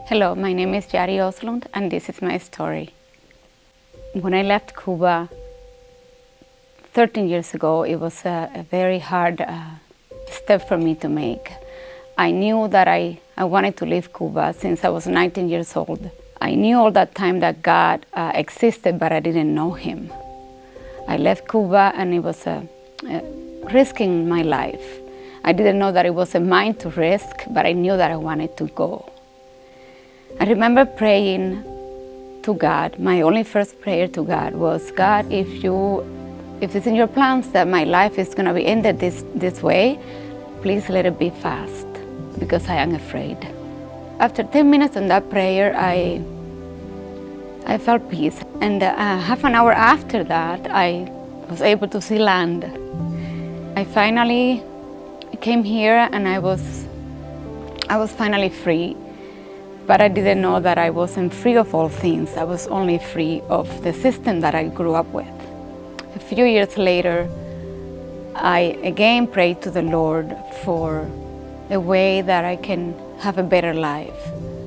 Hello, my name is Yari and this is my story. When I left Cuba 13 years ago, it was a very hard step for me to make. I knew that I wanted to leave Cuba since I was 19 years old. I knew all that time that God existed, but I didn't know Him. I left Cuba and it was risking my life. I didn't know that it was mine to risk, but I knew that I wanted to go. I remember praying to God. My only first prayer to God was, God, if it's in your plans that my life is going to be ended this way, please let it be fast, because I am afraid. After 10 minutes on that prayer, I felt peace. And half an hour after that, I was able to see land. I finally came here and I was finally free. But I didn't know that I wasn't free of all things. I was only free of the system that I grew up with. A few years later, I again prayed to the Lord for a way that I can have a better life.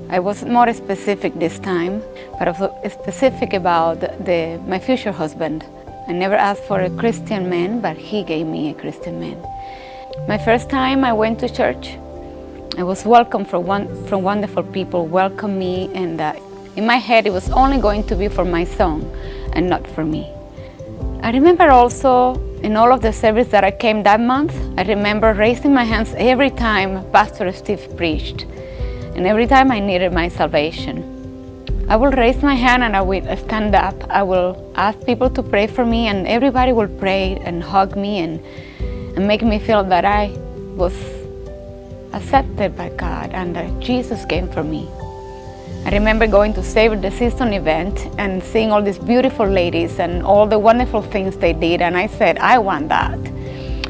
I was more specific this time, but I was specific about my future husband. I never asked for a Christian man, but he gave me a Christian man. My first time I went to church, I was welcomed from wonderful people, welcomed me, and in my head it was only going to be for my son and not for me. I remember also in all of the service that I came that month, I remember raising my hands every time Pastor Steve preached, and every time I needed my salvation. I will raise my hand and I will stand up. I will ask people to pray for me, and everybody will pray and hug me and make me feel that I was accepted by God and that Jesus came for me. I remember going to Savor the Season event and seeing all these beautiful ladies and all the wonderful things they did, and I said, I want that.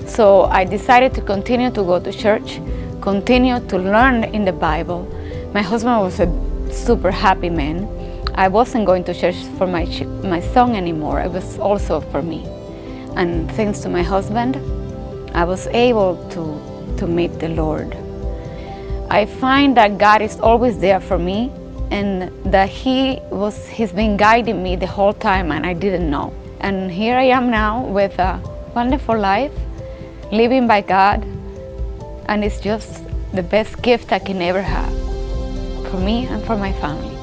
So I decided to continue to go to church, continue to learn in the Bible. My husband was a super happy man. I wasn't going to church for my son anymore. It was also for me. And thanks to my husband, I was able to meet the Lord. I find that God is always there for me, and that He's been guiding me the whole time, and I didn't know. And here I am now with a wonderful life, living by God, and it's just the best gift I can ever have for me and for my family.